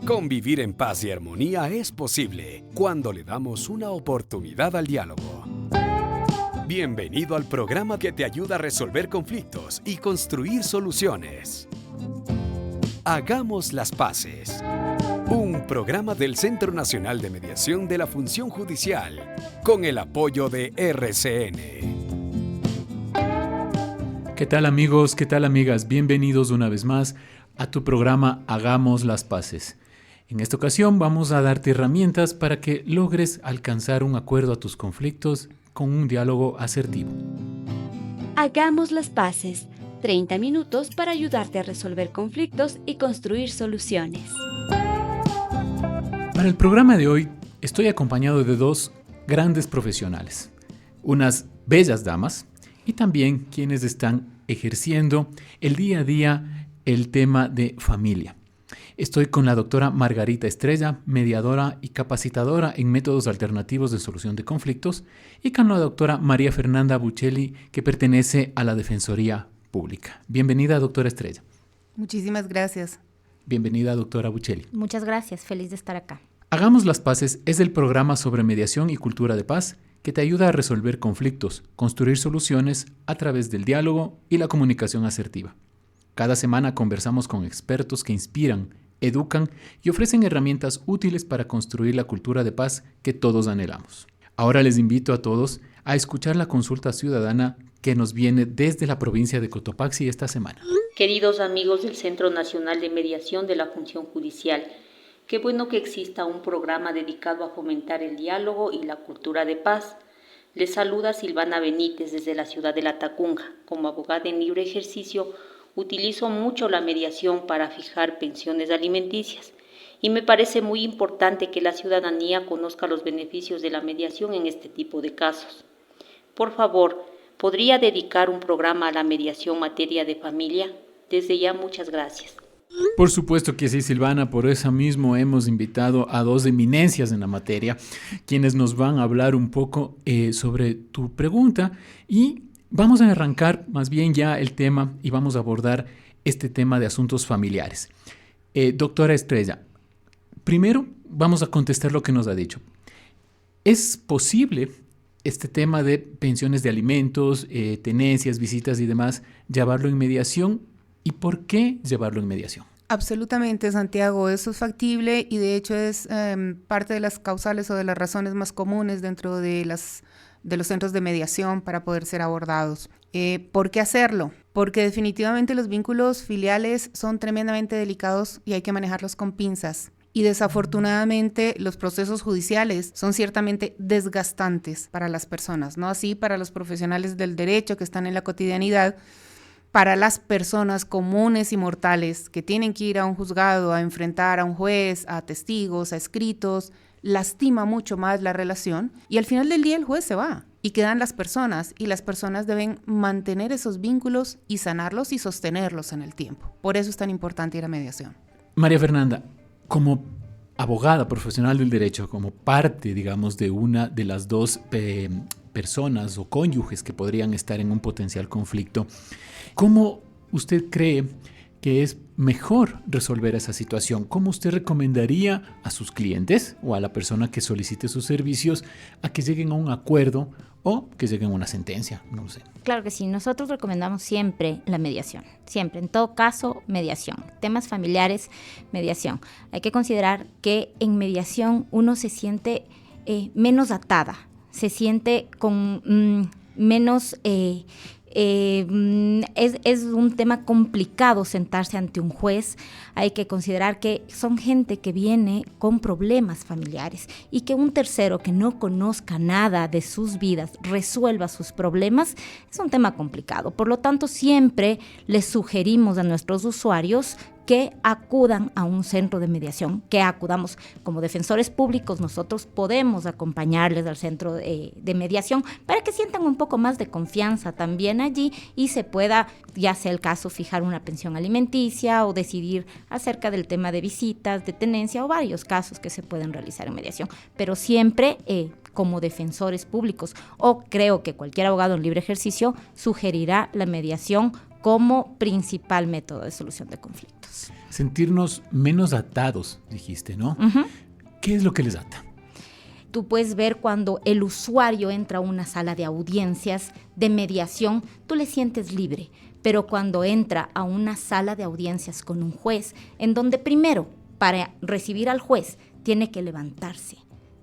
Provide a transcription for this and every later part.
Convivir en paz y armonía es posible cuando le damos una oportunidad al diálogo. Bienvenido al programa que te ayuda a resolver conflictos y construir soluciones. Hagamos las paces. Un programa del Centro Nacional de Mediación de la Función Judicial, con el apoyo de RCN. ¿Qué tal amigos? ¿Qué tal amigas? Bienvenidos una vez más a tu programa Hagamos las Paces. En esta ocasión vamos a darte herramientas para que logres alcanzar un acuerdo a tus conflictos con un diálogo asertivo. Hagamos las paces. 30 minutos para ayudarte a resolver conflictos y construir soluciones. Para el programa de hoy estoy acompañado de dos grandes profesionales, unas bellas damas y también quienes están ejerciendo el día a día el tema de familia. Estoy con la doctora Margarita Estrella, mediadora y capacitadora en métodos alternativos de solución de conflictos, y con la doctora María Fernanda Buccelli, que pertenece a la Defensoría Pública. Bienvenida, doctora Estrella. Muchísimas gracias. Bienvenida, doctora Buccelli. Muchas gracias, feliz de estar acá. Hagamos las Paces es el programa sobre mediación y cultura de paz que te ayuda a resolver conflictos, construir soluciones a través del diálogo y la comunicación asertiva. Cada semana conversamos con expertos que inspiran, educan y ofrecen herramientas útiles para construir la cultura de paz que todos anhelamos. Ahora les invito a todos a escuchar la consulta ciudadana que nos viene desde la provincia de Cotopaxi esta semana. Queridos amigos del Centro Nacional de Mediación de la Función Judicial, qué bueno que exista un programa dedicado a fomentar el diálogo y la cultura de paz. Les saluda Silvana Benítez desde la ciudad de La Tacunga. Como abogada en libre ejercicio, utilizo mucho la mediación para fijar pensiones alimenticias y me parece muy importante que la ciudadanía conozca los beneficios de la mediación en este tipo de casos. Por favor, ¿podría dedicar un programa a la mediación materia de familia? Desde ya, muchas gracias. Por supuesto que sí, Silvana, por eso mismo hemos invitado a dos eminencias en la materia, quienes nos van a hablar un poco sobre tu pregunta, y vamos a arrancar más bien ya el tema y vamos a abordar este tema de asuntos familiares. Doctora Estrella, primero vamos a contestar lo que nos ha dicho. ¿Es posible este tema de pensiones de alimentos, tenencias, visitas y demás, llevarlo en mediación? ¿Y por qué llevarlo en mediación? Absolutamente, Santiago, eso es factible y de hecho es parte de las causales o de las razones más comunes dentro de los centros de mediación para poder ser abordados. ¿Por qué hacerlo? Porque definitivamente los vínculos filiales son tremendamente delicados y hay que manejarlos con pinzas. Y desafortunadamente los procesos judiciales son ciertamente desgastantes para las personas, no así para los profesionales del derecho que están en la cotidianidad. Para las personas comunes y mortales que tienen que ir a un juzgado a enfrentar a un juez, a testigos, a escritos, lastima mucho más la relación y al final del día el juez se va y quedan las personas y las personas deben mantener esos vínculos y sanarlos y sostenerlos en el tiempo. Por eso es tan importante ir a mediación. María Fernanda, como abogada profesional del derecho, como parte, digamos, de una de las dos personas o cónyuges que podrían estar en un potencial conflicto, ¿cómo usted cree que es mejor resolver esa situación? ¿Cómo usted recomendaría a sus clientes o a la persona que solicite sus servicios a que lleguen a un acuerdo o que lleguen a una sentencia? No lo sé. Claro que sí, nosotros recomendamos siempre la mediación, siempre, en todo caso, mediación. Temas familiares, mediación. Hay que considerar que en mediación uno se siente menos atada, se siente con menos... Es un tema complicado sentarse ante un juez. Hay que considerar que son gente que viene con problemas familiares y que un tercero que no conozca nada de sus vidas resuelva sus problemas es un tema complicado. Por lo tanto, siempre les sugerimos a nuestros usuarios que acudan a un centro de mediación, que acudamos como defensores públicos. Nosotros podemos acompañarles al centro de mediación para que sientan un poco más de confianza también allí y se pueda, ya sea el caso, fijar una pensión alimenticia o decidir acerca del tema de visitas, de tenencia o varios casos que se pueden realizar en mediación. Pero siempre como defensores públicos, o creo que cualquier abogado en libre ejercicio sugerirá la mediación como principal método de solución de conflictos. Sentirnos menos atados, dijiste, ¿no? Uh-huh. ¿Qué es lo que les ata? Tú puedes ver cuando el usuario entra a una sala de audiencias de mediación, tú le sientes libre, pero cuando entra a una sala de audiencias con un juez, en donde primero, para recibir al juez, tiene que levantarse.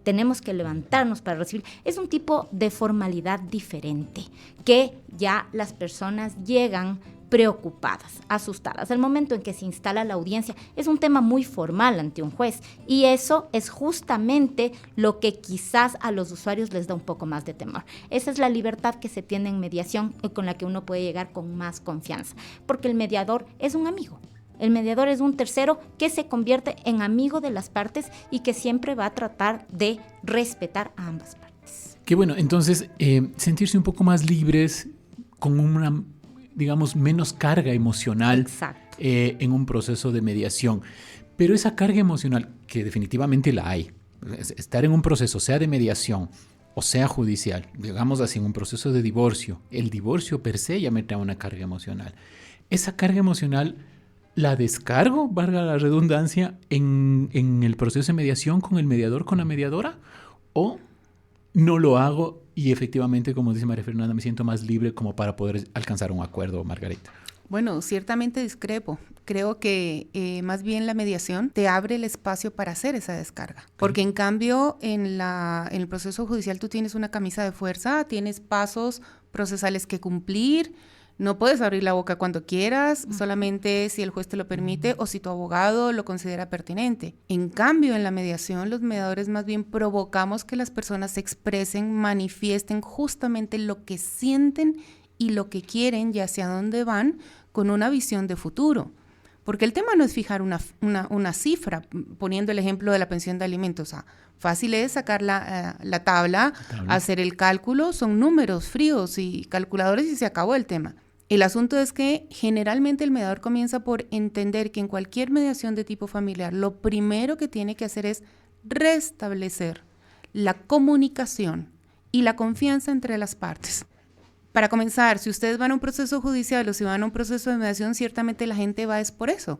Tenemos que levantarnos para recibir. Es un tipo de formalidad diferente, que ya las personas llegan preocupadas, asustadas. El momento en que se instala la audiencia es un tema muy formal ante un juez, y eso es justamente lo que quizás a los usuarios les da un poco más de temor. Esa es la libertad que se tiene en mediación y con la que uno puede llegar con más confianza, porque el mediador es un amigo. El mediador es un tercero que se convierte en amigo de las partes y que siempre va a tratar de respetar a ambas partes. Qué bueno, entonces sentirse un poco más libres, con una, digamos, menos carga emocional. Exacto. En un proceso de mediación. Pero esa carga emocional, que definitivamente la hay, estar en un proceso, sea de mediación o sea judicial, digamos así, en un proceso de divorcio, el divorcio per se ya me trae una carga emocional. Esa carga emocional la descargo, valga la redundancia, en el proceso de mediación con el mediador, con la mediadora, o no lo hago y efectivamente, como dice María Fernanda, me siento más libre como para poder alcanzar un acuerdo, Margarita. Bueno, ciertamente discrepo. Creo que más bien la mediación te abre el espacio para hacer esa descarga. Porque en cambio, en el proceso judicial tú tienes una camisa de fuerza, tienes pasos procesales que cumplir, no puedes abrir la boca cuando quieras, solamente si el juez te lo permite o si tu abogado lo considera pertinente. En cambio, en la mediación, los mediadores más bien provocamos que las personas se expresen, manifiesten justamente lo que sienten y lo que quieren y hacia dónde van, con una visión de futuro. Porque el tema no es fijar una cifra, poniendo el ejemplo de la pensión de alimentos. O sea, fácil es sacar la tabla, hacer el cálculo, son números fríos y calculadores y se acabó el tema. El asunto es que generalmente el mediador comienza por entender que en cualquier mediación de tipo familiar, lo primero que tiene que hacer es restablecer la comunicación y la confianza entre las partes. Para comenzar, si ustedes van a un proceso judicial o si van a un proceso de mediación, ciertamente la gente va es por eso,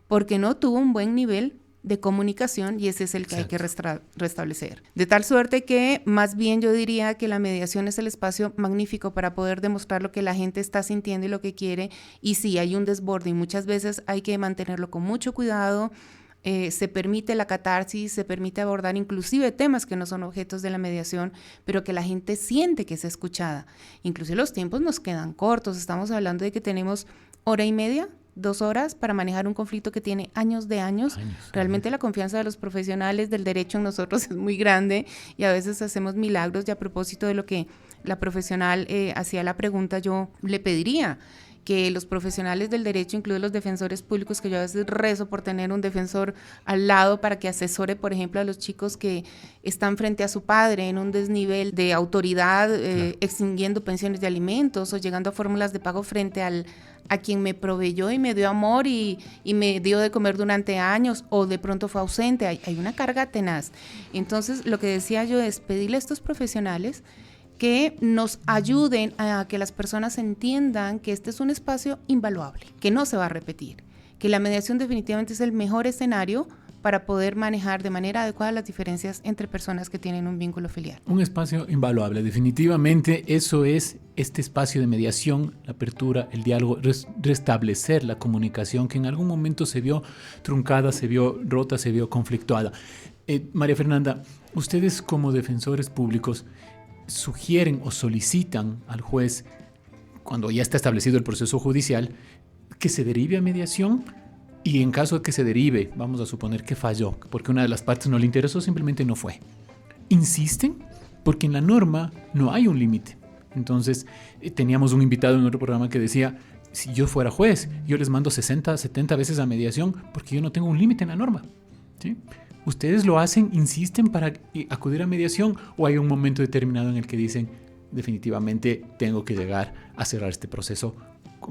porque no tuvo un buen nivel de comunicación y ese es el que Exacto. Hay que restablecer. De tal suerte que más bien yo diría que la mediación es el espacio magnífico para poder demostrar lo que la gente está sintiendo y lo que quiere, y sí, hay un desborde y muchas veces hay que mantenerlo con mucho cuidado. Se permite la catarsis, se permite abordar inclusive temas que no son objetos de la mediación, pero que la gente siente que es escuchada. Inclusive los tiempos nos quedan cortos, estamos hablando de que tenemos 1.5 horas, 2 horas para manejar un conflicto que tiene años de años. Realmente la confianza de los profesionales del derecho en nosotros es muy grande y a veces hacemos milagros, y a propósito de lo que la profesional hacía la pregunta, yo le pediría que los profesionales del derecho, incluidos los defensores públicos, que yo a veces rezo por tener un defensor al lado para que asesore, por ejemplo, a los chicos que están frente a su padre en un desnivel de autoridad, extinguiendo pensiones de alimentos o llegando a fórmulas de pago frente a quien me proveyó y me dio amor y me dio de comer durante años, o de pronto fue ausente. Hay una carga tenaz. Entonces, lo que decía yo es pedirle a estos profesionales que nos ayuden a que las personas entiendan que este es un espacio invaluable, que no se va a repetir, que la mediación definitivamente es el mejor escenario para poder manejar de manera adecuada las diferencias entre personas que tienen un vínculo filial. Un espacio invaluable, definitivamente eso es este espacio de mediación, la apertura, el diálogo, restablecer la comunicación que en algún momento se vio truncada, se vio rota, se vio conflictuada. María Fernanda, ustedes como defensores públicos sugieren o solicitan al juez, cuando ya está establecido el proceso judicial, que se derive a mediación, y en caso de que se derive, vamos a suponer que falló, porque una de las partes no le interesó, simplemente no fue. ¿Insisten? Porque en la norma no hay un límite. Entonces, teníamos un invitado en otro programa que decía, si yo fuera juez, yo les mando 60, 70 veces a mediación, porque yo no tengo un límite en la norma, ¿sí? ¿Ustedes lo hacen, insisten para acudir a mediación, o hay un momento determinado en el que dicen definitivamente tengo que llegar a cerrar este proceso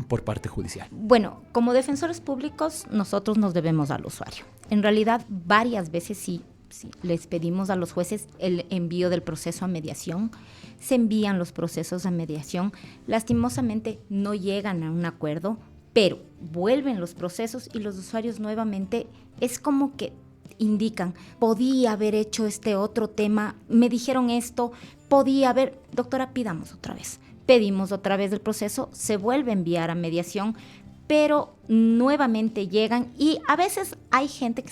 por parte judicial? Bueno, como defensores públicos nosotros nos debemos al usuario. En realidad varias veces sí Sí, les pedimos a los jueces el envío del proceso a mediación. Se envían los procesos a mediación. Lastimosamente no llegan a un acuerdo, pero vuelven los procesos y los usuarios nuevamente es como que indican, podía haber hecho este otro tema, me dijeron esto, podía haber, doctora, pidamos otra vez. Pedimos otra vez el proceso, se vuelve a enviar a mediación, pero nuevamente llegan y a veces hay gente que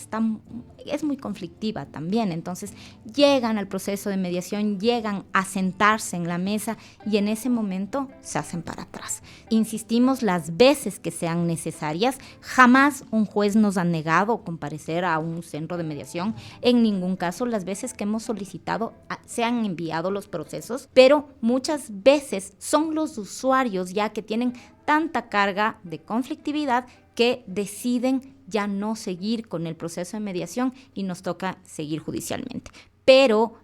es muy conflictiva también, entonces llegan al proceso de mediación, llegan a sentarse en la mesa y en ese momento se hacen para atrás. Insistimos las veces que sean necesarias, jamás un juez nos ha negado comparecer a un centro de mediación, en ningún caso las veces que hemos solicitado se han enviado los procesos, pero muchas veces son los usuarios ya que tienen tanta carga de conflictividad que deciden ya no seguir con el proceso de mediación y nos toca seguir judicialmente. Pero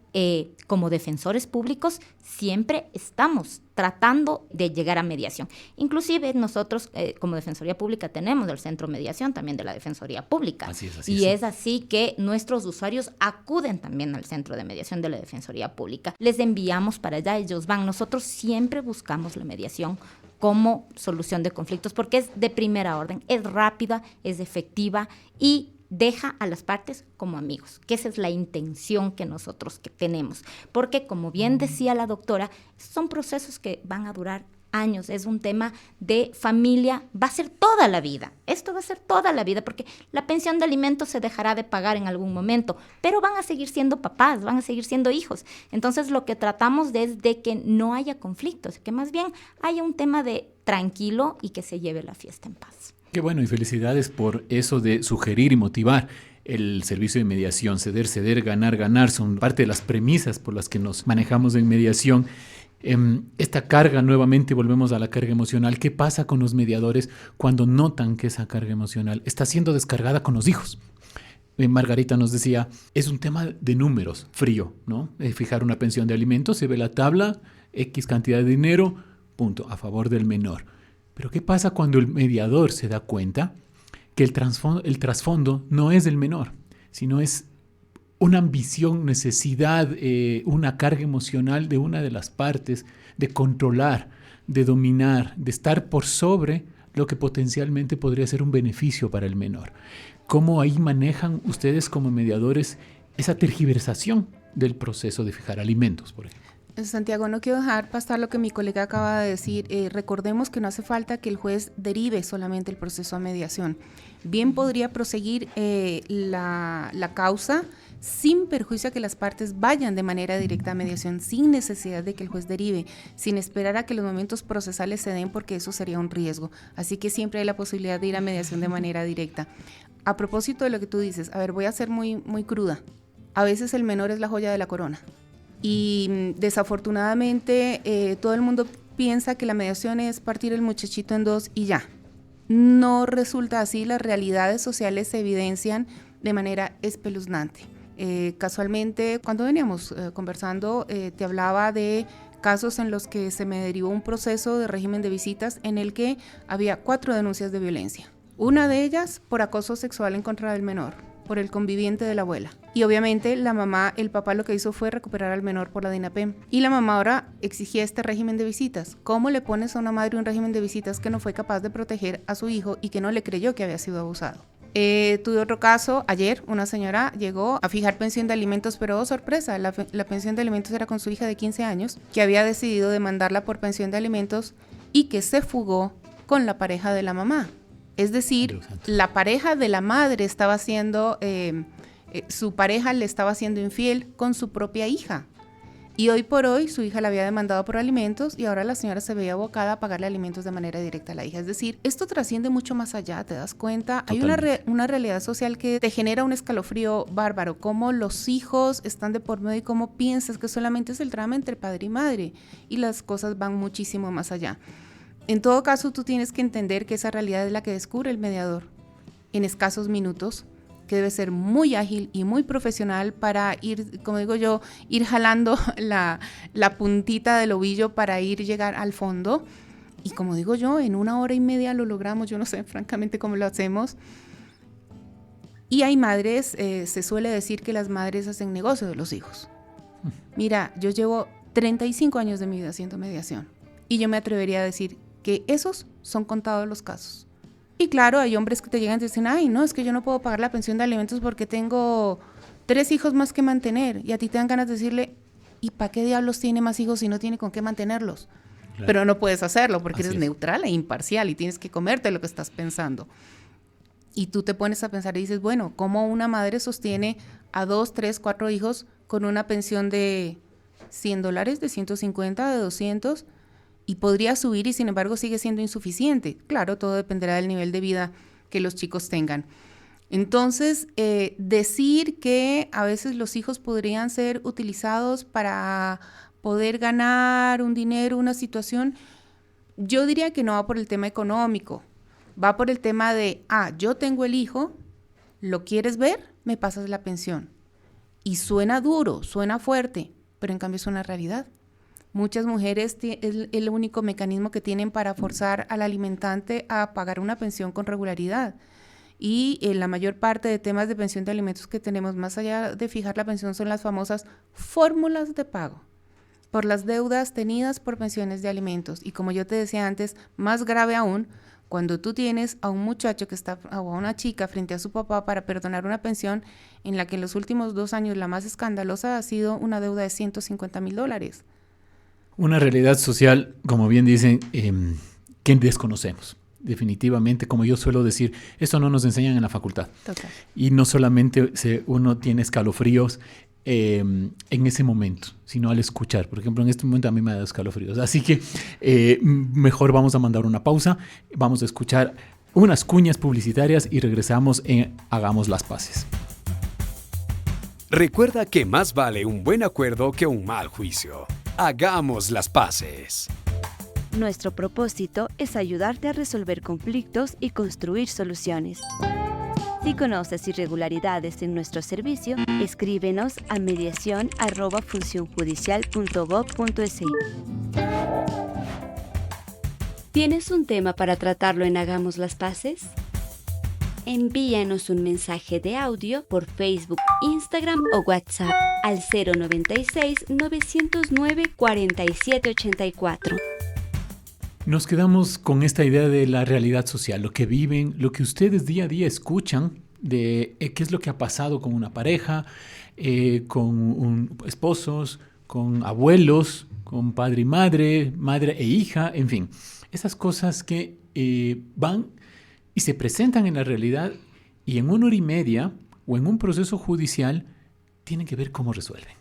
como defensores públicos siempre estamos tratando de llegar a mediación. Inclusive nosotros como Defensoría Pública tenemos el centro de mediación también de la Defensoría Pública. Así es, es así que nuestros usuarios acuden también al centro de mediación de la Defensoría Pública. Les enviamos para allá, ellos van. Nosotros siempre buscamos la mediación como solución de conflictos porque es de primera orden, es rápida, es efectiva y deja a las partes como amigos, que esa es la intención que nosotros tenemos, porque como bien decía la doctora, son procesos que van a durar años, es un tema de familia, va a ser toda la vida, esto va a ser toda la vida, porque la pensión de alimentos se dejará de pagar en algún momento, pero van a seguir siendo papás, van a seguir siendo hijos, entonces lo que tratamos es de que no haya conflictos, que más bien haya un tema de tranquilo y que se lleve la fiesta en paz. Qué bueno y felicidades por eso de sugerir y motivar el servicio de mediación. Ceder, ganar, ganar son parte de las premisas por las que nos manejamos en mediación. Esta carga, nuevamente volvemos a la carga emocional. ¿Qué pasa con los mediadores cuando notan que esa carga emocional está siendo descargada con los hijos? Margarita nos decía, es un tema de números, frío, ¿no? Fijar una pensión de alimentos, se ve la tabla, X cantidad de dinero, punto, a favor del menor. Pero ¿qué pasa cuando el mediador se da cuenta que el trasfondo no es del menor, sino es una ambición, necesidad, una carga emocional de una de las partes de controlar, de dominar, de estar por sobre lo que potencialmente podría ser un beneficio para el menor? ¿Cómo ahí manejan ustedes como mediadores esa tergiversación del proceso de fijar alimentos, por ejemplo? Santiago, no quiero dejar pasar lo que mi colega acaba de decir. Recordemos que no hace falta que el juez derive solamente el proceso a mediación. Bien podría proseguir la causa sin perjuicio a que las partes vayan de manera directa a mediación, sin necesidad de que el juez derive, sin esperar a que los momentos procesales se den, porque eso sería un riesgo. Así que siempre hay la posibilidad de ir a mediación de manera directa. A propósito de lo que tú dices, voy a ser muy, muy cruda. A veces el menor es la joya de la corona. Y desafortunadamente todo el mundo piensa que la mediación es partir el muchachito en dos y ya. No resulta así, las realidades sociales se evidencian de manera espeluznante. Casualmente, cuando veníamos conversando, te hablaba de casos en los que se me derivó un proceso de régimen de visitas en el que había 4 denuncias de violencia. Una de ellas por acoso sexual en contra del menor, por el conviviente de la abuela. Y obviamente el papá lo que hizo fue recuperar al menor por la DINAPEM. Y la mamá ahora exigía este régimen de visitas. ¿Cómo le pones a una madre un régimen de visitas que no fue capaz de proteger a su hijo y que no le creyó que había sido abusado? Tuve otro caso, ayer una señora llegó a fijar pensión de alimentos, pero sorpresa, la pensión de alimentos era con su hija de 15 años, que había decidido demandarla por pensión de alimentos y que se fugó con la pareja de la mamá. Es decir, la pareja de la madre estaba siendo, su pareja le estaba siendo infiel con su propia hija. Y hoy por hoy su hija la había demandado por alimentos y ahora la señora se veía abocada a pagarle alimentos de manera directa a la hija. Es decir, esto trasciende mucho más allá, ¿te das cuenta? Totalmente. Hay una realidad social que te genera un escalofrío bárbaro, cómo los hijos están de por medio y cómo piensas que solamente es el drama entre padre y madre y las cosas van muchísimo más allá. En todo caso, tú tienes que entender que esa realidad es la que descubre el mediador en escasos minutos, que debe ser muy ágil y muy profesional para ir, como digo yo, ir jalando la puntita del ovillo para llegar al fondo. Y como digo yo, en 1 hora y media lo logramos. Yo no sé francamente cómo lo hacemos. Y hay madres, se suele decir que las madres hacen negocio de los hijos. Mira, yo llevo 35 años de mi vida haciendo mediación y yo me atrevería a decir que esos son contados los casos. Y claro, hay hombres que te llegan y dicen, ay, no, es que yo no puedo pagar la pensión de alimentos porque tengo 3 hijos más que mantener. Y a ti te dan ganas de decirle, ¿y para qué diablos tiene más hijos si no tiene con qué mantenerlos? Claro. Pero no puedes hacerlo porque eres neutral e imparcial y tienes que comerte lo que estás pensando. Y tú te pones a pensar y dices, bueno, ¿cómo una madre sostiene a 2, 3, 4 hijos con una pensión de $100, de 150, de 200? Y podría subir y sin embargo sigue siendo insuficiente. Claro, todo dependerá del nivel de vida que los chicos tengan. Entonces, decir que a veces los hijos podrían ser utilizados para poder ganar un dinero, una situación, yo diría que no va por el tema económico, va por el tema de, yo tengo el hijo, ¿lo quieres ver? Me pasas la pensión. Y suena duro, suena fuerte, pero en cambio es una realidad. Muchas mujeres es el único mecanismo que tienen para forzar al alimentante a pagar una pensión con regularidad. Y la mayor parte de temas de pensión de alimentos que tenemos, más allá de fijar la pensión, son las famosas fórmulas de pago por las deudas tenidas por pensiones de alimentos. Y como yo te decía antes, más grave aún, cuando tú tienes a un muchacho que está, o a una chica frente a su papá para perdonar una pensión en la que en los últimos 2 años la más escandalosa ha sido una deuda de $150,000. Una realidad social, como bien dicen, que desconocemos. Definitivamente, como yo suelo decir, esto no nos enseñan en la facultad. Total. Y no solamente uno tiene escalofríos en ese momento, sino al escuchar. Por ejemplo, en este momento a mí me da escalofríos. Así que mejor vamos a mandar una pausa, vamos a escuchar unas cuñas publicitarias y regresamos en Hagamos las Paces. Recuerda que más vale un buen acuerdo que un mal juicio. Hagamos las paces. Nuestro propósito es ayudarte a resolver conflictos y construir soluciones. Si conoces irregularidades en nuestro servicio, escríbenos a mediación@funcionjudicial.gov.es. ¿Tienes un tema para tratarlo en Hagamos las Paces? Envíanos un mensaje de audio por Facebook, Instagram o WhatsApp al 096-909-4784. Nos quedamos con esta idea de la realidad social, lo que viven, lo que ustedes día a día escuchan de qué es lo que ha pasado con una pareja, con esposos, con abuelos, con padre y madre, madre e hija, en fin. Esas cosas que van y se presentan en la realidad y en 1 hora y media o en un proceso judicial tienen que ver cómo resuelven,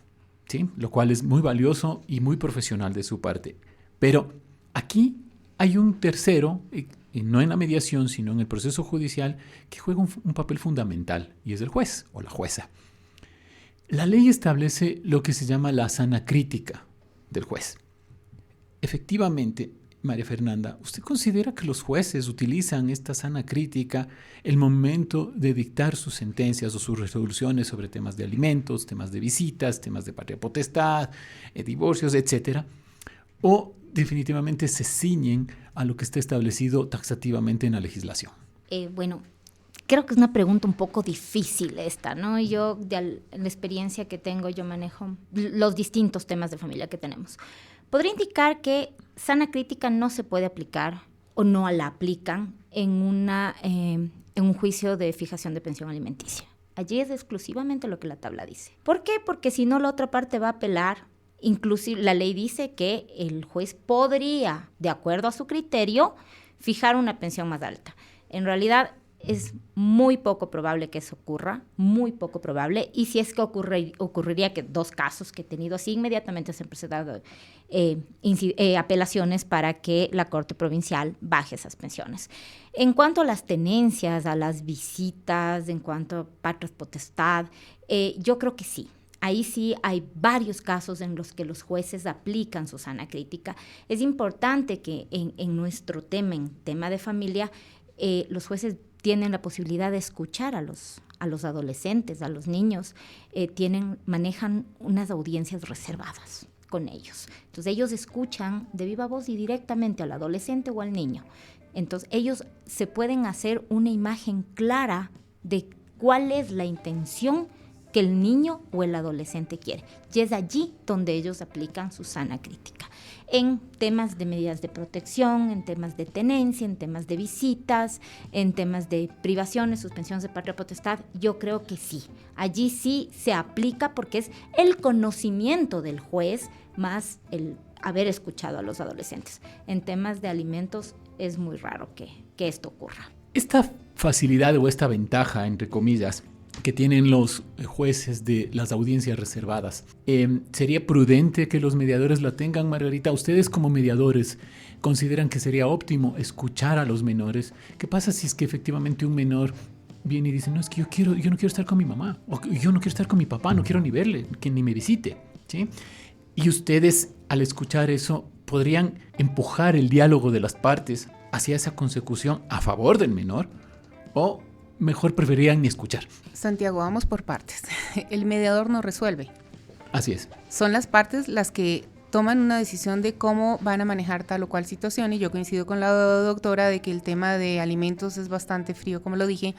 ¿sí? Lo cual es muy valioso y muy profesional de su parte. Pero aquí hay un tercero, y no en la mediación, sino en el proceso judicial, que juega un papel fundamental, y es el juez o la jueza. La ley establece lo que se llama la sana crítica del juez. Efectivamente, María Fernanda, ¿usted considera que los jueces utilizan esta sana crítica el momento de dictar sus sentencias o sus resoluciones sobre temas de alimentos, temas de visitas, temas de patria potestad, divorcios, etcétera? ¿O definitivamente se ciñen a lo que está establecido taxativamente en la legislación? Bueno, creo que es una pregunta un poco difícil esta, ¿no? Yo, en la experiencia que tengo, yo manejo los distintos temas de familia que tenemos. Podría indicar que sana crítica no se puede aplicar o no la aplican en un juicio de fijación de pensión alimenticia. Allí es exclusivamente lo que la tabla dice. ¿Por qué? Porque si no, la otra parte va a apelar. Inclusive la ley dice que el juez podría, de acuerdo a su criterio, fijar una pensión más alta. En realidad es muy poco probable que eso ocurra, muy poco probable. Y si es que ocurriría, que 2 casos que he tenido así, inmediatamente se han presentado apelaciones para que la Corte Provincial baje esas pensiones. En cuanto a las tenencias, a las visitas, en cuanto a patria potestad, yo creo que sí. Ahí sí hay varios casos en los que los jueces aplican su sana crítica. Es importante que en nuestro tema de familia, los jueces tienen la posibilidad de escuchar a los adolescentes, a los niños, manejan unas audiencias reservadas con ellos. Entonces ellos escuchan de viva voz y directamente al adolescente o al niño. Entonces ellos se pueden hacer una imagen clara de cuál es la intención que el niño o el adolescente quiere. Y es allí donde ellos aplican su sana crítica. En temas de medidas de protección, en temas de tenencia, en temas de visitas, en temas de privaciones, suspensiones de patria potestad, yo creo que sí. Allí sí se aplica porque es el conocimiento del juez más el haber escuchado a los adolescentes. En temas de alimentos es muy raro que esto ocurra. Esta facilidad o esta ventaja, entre comillas, que tienen los jueces de las audiencias reservadas, ¿sería prudente que los mediadores la tengan, Margarita? ¿Ustedes como mediadores consideran que sería óptimo escuchar a los menores? ¿Qué pasa si es que efectivamente un menor viene y dice, no, es que yo no quiero estar con mi mamá, o yo no quiero estar con mi papá, no quiero ni verle, que ni me visite, ¿sí? Y ustedes, al escuchar eso, podrían empujar el diálogo de las partes hacia esa consecución a favor del menor, o mejor preferirían ni escuchar. Santiago, vamos por partes. El mediador no resuelve. Así es. Son las partes las que toman una decisión de cómo van a manejar tal o cual situación, y yo coincido con la doctora de que el tema de alimentos es bastante frío, como lo dije.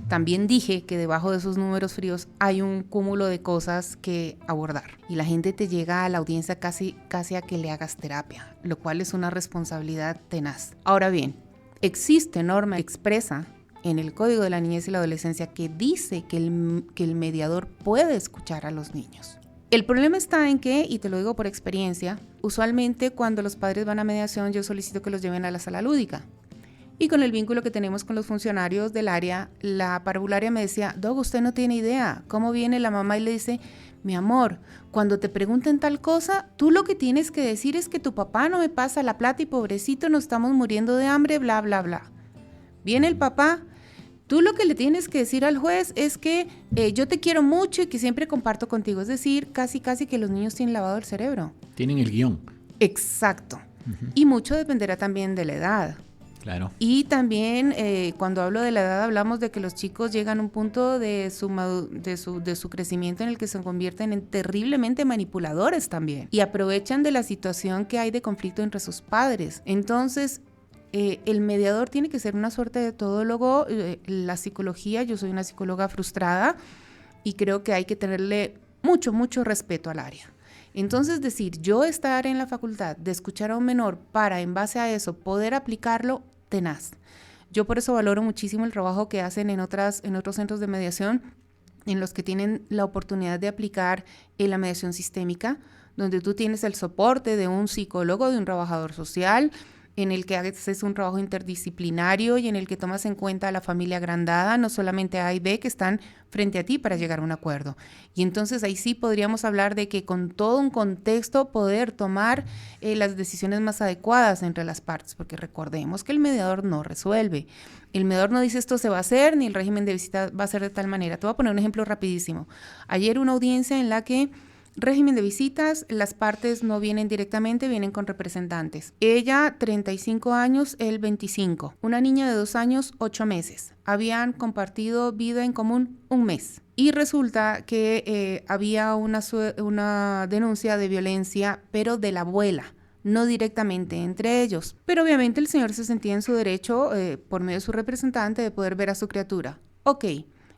También dije que debajo de esos números fríos hay un cúmulo de cosas que abordar, y la gente te llega a la audiencia casi a que le hagas terapia, lo cual es una responsabilidad tenaz. Ahora bien, existe norma expresa en el Código de la Niñez y la Adolescencia que dice que el mediador puede escuchar a los niños. El problema está en que, y te lo digo por experiencia, usualmente cuando los padres van a mediación yo solicito que los lleven a la sala lúdica. Y con el vínculo que tenemos con los funcionarios del área, la parvularia me decía, Doc, usted no tiene idea. ¿Cómo viene la mamá y le dice, mi amor, cuando te pregunten tal cosa, tú lo que tienes que decir es que tu papá no me pasa la plata y pobrecito nos estamos muriendo de hambre, bla, bla, bla. Viene el papá. Tú lo que le tienes que decir al juez es que yo te quiero mucho y que siempre comparto contigo. Es decir, casi que los niños tienen lavado el cerebro. Tienen el guión. Exacto. Y mucho dependerá también de la edad. Claro. Y también cuando hablo de la edad hablamos de que los chicos llegan a un punto de su crecimiento en el que se convierten en terriblemente manipuladores también. Y aprovechan de la situación que hay de conflicto entre sus padres. Entonces, el mediador tiene que ser una suerte de todólogo. La psicología, yo soy una psicóloga frustrada y creo que hay que tenerle mucho respeto al área. Entonces, decir, yo estar en la facultad de escuchar a un menor para, en base a eso, poder aplicarlo, tenaz. Yo por eso valoro muchísimo el trabajo que hacen en otros centros de mediación, en los que tienen la oportunidad de aplicar la mediación sistémica, donde tú tienes el soporte de un psicólogo, de un trabajador social, en el que haces un trabajo interdisciplinario y en el que tomas en cuenta a la familia agrandada, no solamente A y B, que están frente a ti para llegar a un acuerdo. Y entonces ahí sí podríamos hablar de que con todo un contexto poder tomar las decisiones más adecuadas entre las partes, porque recordemos que el mediador no resuelve. El mediador no dice esto se va a hacer, ni el régimen de visita va a ser de tal manera. Te voy a poner un ejemplo rapidísimo. Ayer una audiencia en la que régimen de visitas, las partes no vienen directamente, vienen con representantes. Ella, 35 años, él 25. Una niña de 2 años, 8 meses. Habían compartido vida en común 1 mes. Y resulta que había una denuncia de violencia, pero de la abuela, no directamente entre ellos. Pero obviamente el señor se sentía en su derecho, por medio de su representante, de poder ver a su criatura. Ok,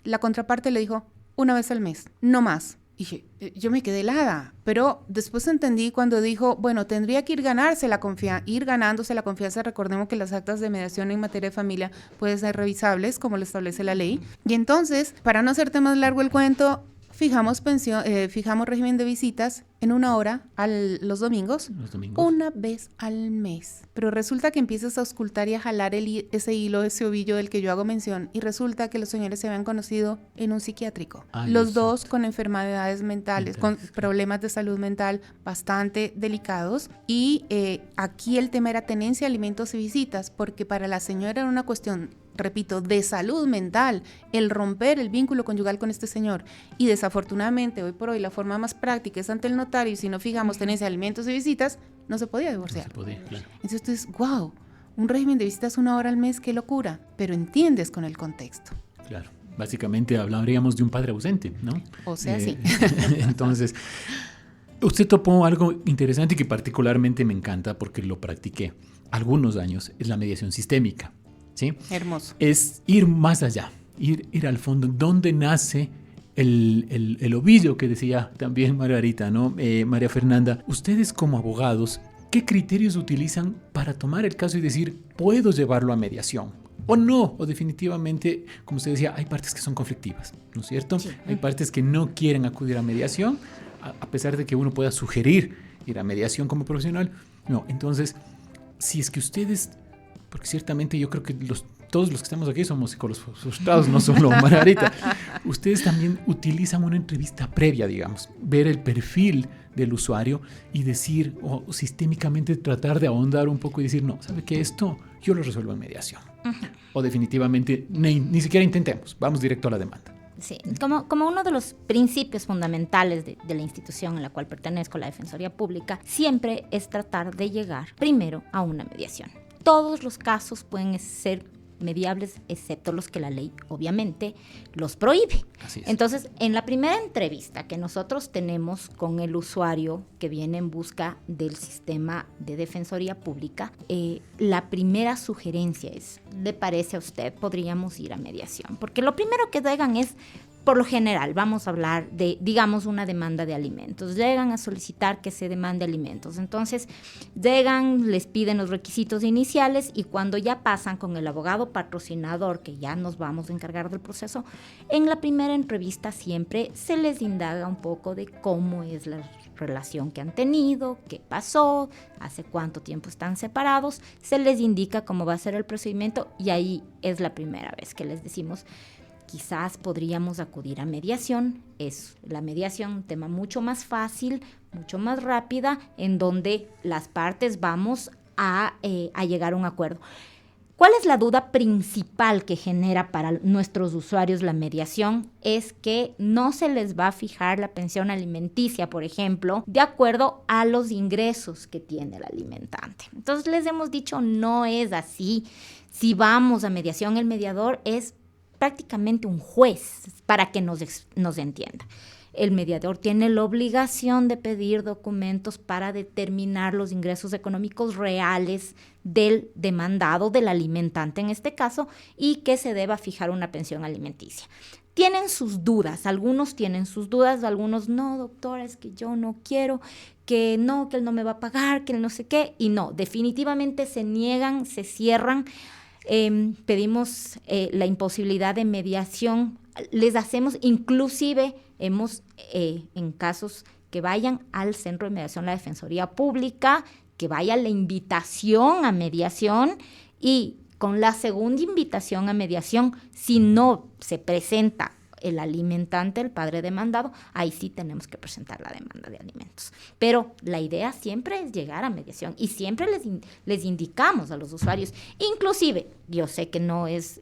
la contraparte le dijo 1 vez al mes, no más. Y yo me quedé helada, pero después entendí cuando dijo, bueno, tendría que ir ganándose la confianza. Recordemos que las actas de mediación en materia de familia pueden ser revisables, como lo establece la ley. Y entonces, para no hacerte más largo el cuento, fijamos régimen de visitas en 1 hora los domingos, 1 vez al mes. Pero resulta que empiezas a auscultar y a jalar ese hilo, ese ovillo del que yo hago mención, y resulta que los señores se habían conocido en un psiquiátrico. Los dos con enfermedades mentales, con problemas de salud mental bastante delicados. Y aquí el tema era tenencia, alimentos y visitas, porque para la señora era una cuestión, repito, de salud mental, el romper el vínculo conyugal con este señor. Y desafortunadamente, hoy por hoy, la forma más práctica es ante el notario, y si no fijamos tenencia, alimentos y visitas, no se podía divorciar. No se podía, claro. Entonces tú dices, wow, un régimen de visitas 1 hora al mes, qué locura, pero entiendes con el contexto. Claro, básicamente hablaríamos de un padre ausente, ¿no? O sea, sí. Entonces, usted topó algo interesante y que particularmente me encanta porque lo practiqué algunos años, es la mediación sistémica. ¿Sí? Hermoso. Es ir más allá ir al fondo. ¿Dónde nace el ovillo que decía también Margarita, ¿no? María Fernanda, ustedes como abogados, ¿qué criterios utilizan para tomar el caso y decir, puedo llevarlo a mediación? O no, o definitivamente, como usted decía, hay partes que son conflictivas, ¿no es cierto? Sí. Hay partes que no quieren acudir a mediación, a pesar de que uno pueda sugerir ir a mediación como profesional. No, entonces, si es que ustedes, porque ciertamente yo creo que todos los que estamos aquí somos psicólogos frustrados, no solo Margarita. Ustedes también utilizan una entrevista previa, digamos, ver el perfil del usuario y decir, o sistémicamente tratar de ahondar un poco y decir, no, ¿sabe qué? Esto yo lo resuelvo en mediación. Uh-huh. O definitivamente ni siquiera intentemos, vamos directo a la demanda. Sí, como uno de los principios fundamentales de la institución a la cual pertenezco, la Defensoría Pública, siempre es tratar de llegar primero a una mediación. Todos los casos pueden ser mediables, excepto los que la ley obviamente los prohíbe. Así es. Entonces, en la primera entrevista que nosotros tenemos con el usuario que viene en busca del sistema de defensoría pública, la primera sugerencia es, ¿le parece a usted? Podríamos ir a mediación, porque lo primero que digan es, por lo general, vamos a hablar de, digamos, una demanda de alimentos. Llegan a solicitar que se demande alimentos. Entonces, llegan, les piden los requisitos iniciales y cuando ya pasan con el abogado patrocinador, que ya nos vamos a encargar del proceso, en la primera entrevista siempre se les indaga un poco de cómo es la relación que han tenido, qué pasó, hace cuánto tiempo están separados, se les indica cómo va a ser el procedimiento y ahí es la primera vez que les decimos, quizás podríamos acudir a mediación. Es la mediación un tema mucho más fácil, mucho más rápida, en donde las partes vamos a llegar a un acuerdo. ¿Cuál es la duda principal que genera para nuestros usuarios la mediación? Es que no se les va a fijar la pensión alimenticia, por ejemplo, de acuerdo a los ingresos que tiene el alimentante. Entonces les hemos dicho, no es así. Si vamos a mediación, el mediador es prácticamente un juez, para que nos entienda. El mediador tiene la obligación de pedir documentos para determinar los ingresos económicos reales del demandado, del alimentante en este caso, y que se deba fijar una pensión alimenticia. Tienen sus dudas, algunos tienen sus dudas, algunos no, doctora, es que yo no quiero, que él no me va a pagar, que él no sé qué, y no, definitivamente se niegan, se cierran. Pedimos la imposibilidad de mediación, les hacemos, inclusive hemos en casos que vayan al centro de mediación, la Defensoría Pública, que vaya la invitación a mediación y con la segunda invitación a mediación, si no se presenta el alimentante, el padre demandado, ahí sí tenemos que presentar la demanda de alimentos. Pero la idea siempre es llegar a mediación y siempre les indicamos a los usuarios, inclusive, yo sé que no es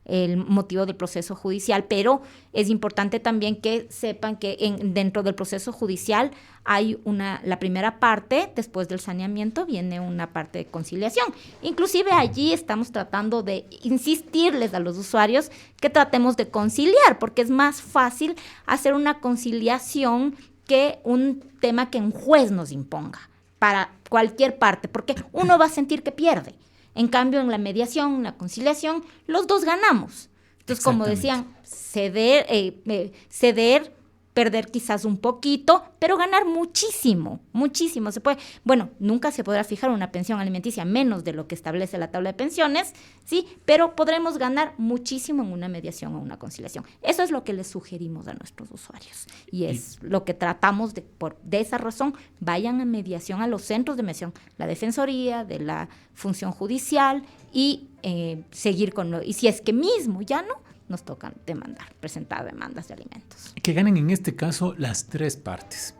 el motivo del proceso judicial, pero es importante también que sepan que dentro del proceso judicial hay la primera parte, después del saneamiento viene una parte de conciliación. Inclusive allí estamos tratando de insistirles a los usuarios que tratemos de conciliar, porque es más fácil hacer una conciliación que un tema que un juez nos imponga para cualquier parte, porque uno va a sentir que pierde. En cambio, en la mediación, en la conciliación, los dos ganamos. Entonces, como decían, ceder, perder quizás un poquito, pero ganar muchísimo, muchísimo. Se puede, nunca se podrá fijar una pensión alimenticia menos de lo que establece la tabla de pensiones, ¿sí? Pero podremos ganar muchísimo en una mediación o una conciliación. Eso es lo que les sugerimos a nuestros usuarios. Y es lo que tratamos de esa razón, vayan a mediación a los centros de mediación, la Defensoría, de la Función Judicial y seguir con y si es que mismo ya no, nos toca presentar demandas de alimentos. Que ganen en este caso las tres partes,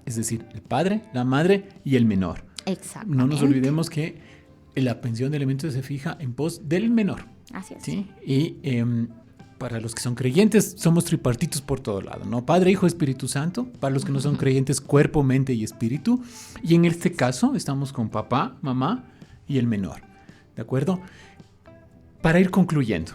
es decir, el padre, la madre y el menor. Exactamente. No nos olvidemos que la pensión de alimentos se fija en pos del menor. Así es. ¿Sí? Y para los que son creyentes, somos tripartitos por todo lado, ¿no? Padre, Hijo, Espíritu Santo. Para los que no son creyentes, cuerpo, mente y espíritu. Y en este caso estamos con papá, mamá y el menor. ¿De acuerdo? Para ir concluyendo,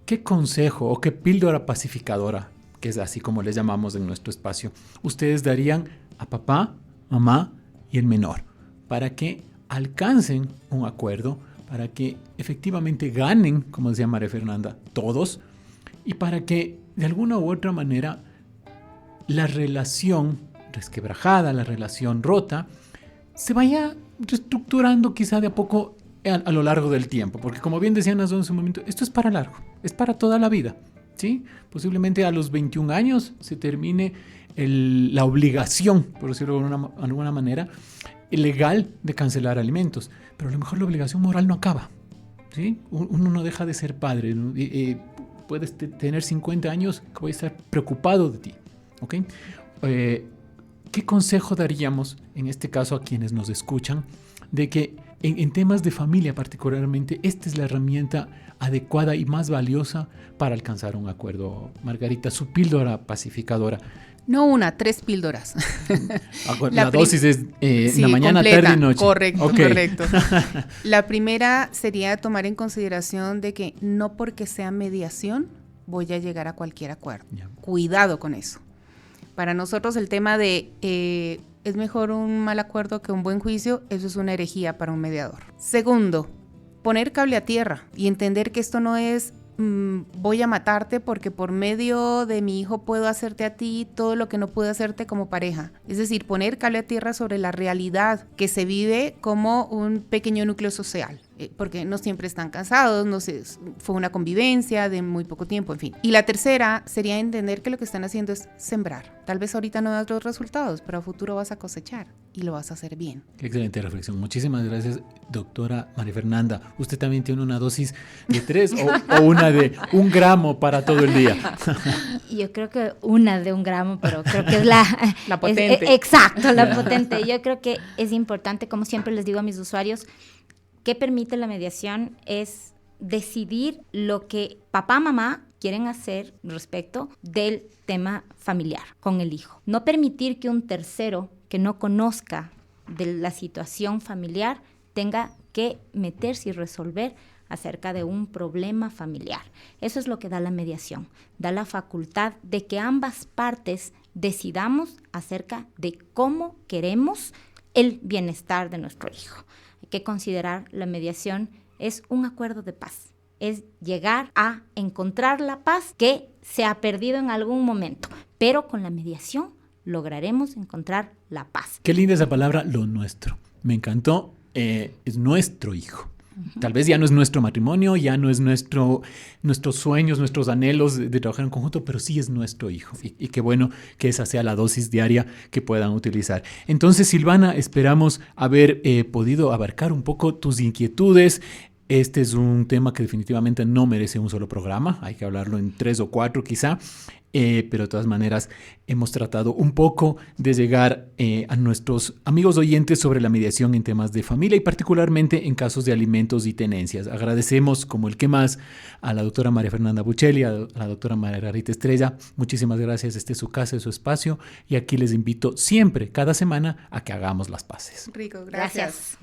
¿qué consejo o qué píldora pacificadora, que es así como les llamamos en nuestro espacio, ustedes darían a papá, mamá y el menor para que alcancen un acuerdo, para que efectivamente ganen, como decía María Fernanda, todos, y para que de alguna u otra manera la relación resquebrajada, la relación rota, se vaya reestructurando quizá de a poco a lo largo del tiempo, porque como bien decían en su momento, esto es para largo, es para toda la vida, ¿sí? Posiblemente a los 21 años se termine la obligación, por decirlo de alguna manera, legal de cancelar alimentos, pero a lo mejor la obligación moral no acaba, ¿sí? Uno no deja de ser padre, ¿no? Puedes tener 50 años que voy a estar preocupado de ti, ¿ok? ¿Qué consejo daríamos en este caso a quienes nos escuchan de que en temas de familia particularmente esta es la herramienta adecuada y más valiosa para alcanzar un acuerdo? Margarita, su píldora pacificadora. No 3 píldoras. La dosis es sí, la mañana, completa, tarde y noche. Correcto, okay. Correcto. La primera sería tomar en consideración de que no porque sea mediación voy a llegar a cualquier acuerdo. Yeah. Cuidado con eso. Para nosotros el tema de es mejor un mal acuerdo que un buen juicio, eso es una herejía para un mediador. Segundo, poner cable a tierra y entender que esto no es voy a matarte porque por medio de mi hijo puedo hacerte a ti todo lo que no pude hacerte como pareja. Es decir, poner cable a tierra sobre la realidad que se vive como un pequeño núcleo social. Porque no siempre están casados, no sé, fue una convivencia de muy poco tiempo, en fin. Y la tercera sería entender que lo que están haciendo es sembrar. Tal vez ahorita no das los resultados, pero a futuro vas a cosechar y lo vas a hacer bien. Qué excelente reflexión. Muchísimas gracias, doctora María Fernanda. ¿Usted también tiene una dosis de 3 o una de 1 gramo para todo el día? Yo creo que una de 1 gramo, pero creo que es la potente. Exacto, la potente. Yo creo que es importante, como siempre les digo a mis usuarios, ¿qué permite la mediación? Es decidir lo que papá, mamá quieren hacer respecto del tema familiar con el hijo. No permitir que un tercero que no conozca de la situación familiar tenga que meterse y resolver acerca de un problema familiar. Eso es lo que da la mediación. Da la facultad de que ambas partes decidamos acerca de cómo queremos el bienestar de nuestro hijo. Hay que considerar la mediación es un acuerdo de paz, es llegar a encontrar la paz que se ha perdido en algún momento, pero con la mediación lograremos encontrar la paz. Qué linda esa palabra, lo nuestro. Me encantó, es nuestro hijo. Tal vez ya no es nuestro matrimonio, ya no es nuestros sueños, nuestros anhelos de trabajar en conjunto, pero sí es nuestro hijo. Y qué bueno que esa sea la dosis diaria que puedan utilizar. Entonces, Silvana, esperamos haber podido abarcar un poco tus inquietudes. Este es un tema que definitivamente no merece un solo programa. Hay que hablarlo en 3 o 4 quizá. Pero de todas maneras hemos tratado un poco de llegar a nuestros amigos oyentes sobre la mediación en temas de familia y particularmente en casos de alimentos y tenencias. Agradecemos como el que más a la doctora María Fernanda Buccelli, a la doctora Margarita Estrella. Muchísimas gracias, este es su casa, es su espacio y aquí les invito siempre, cada semana, a que hagamos las paces. Rico, gracias.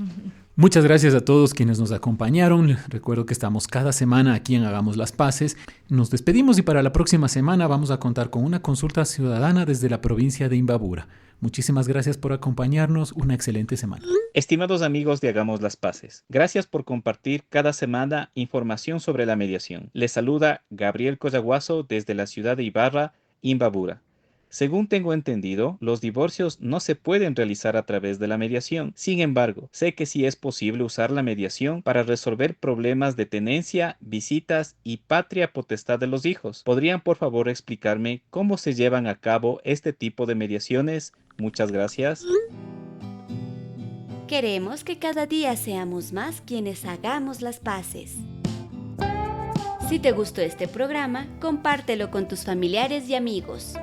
Muchas gracias a todos quienes nos acompañaron. Recuerdo que estamos cada semana aquí en Hagamos las Paces. Nos despedimos y para la próxima semana vamos a contar con una consulta ciudadana desde la provincia de Imbabura. Muchísimas gracias por acompañarnos. Una excelente semana. Estimados amigos de Hagamos las Paces, gracias por compartir cada semana información sobre la mediación. Les saluda Gabriel Collaguazo desde la ciudad de Ibarra, Imbabura. Según tengo entendido, los divorcios no se pueden realizar a través de la mediación. Sin embargo, sé que sí es posible usar la mediación para resolver problemas de tenencia, visitas y patria potestad de los hijos. ¿Podrían por favor explicarme cómo se llevan a cabo este tipo de mediaciones? Muchas gracias. Queremos que cada día seamos más quienes hagamos las paces. Si te gustó este programa, compártelo con tus familiares y amigos.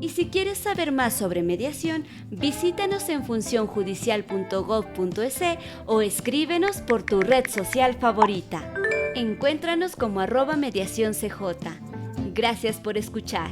Y si quieres saber más sobre mediación, visítanos en funcionjudicial.gov.es o escríbenos por tu red social favorita. Encuéntranos como @mediacioncj. Gracias por escuchar.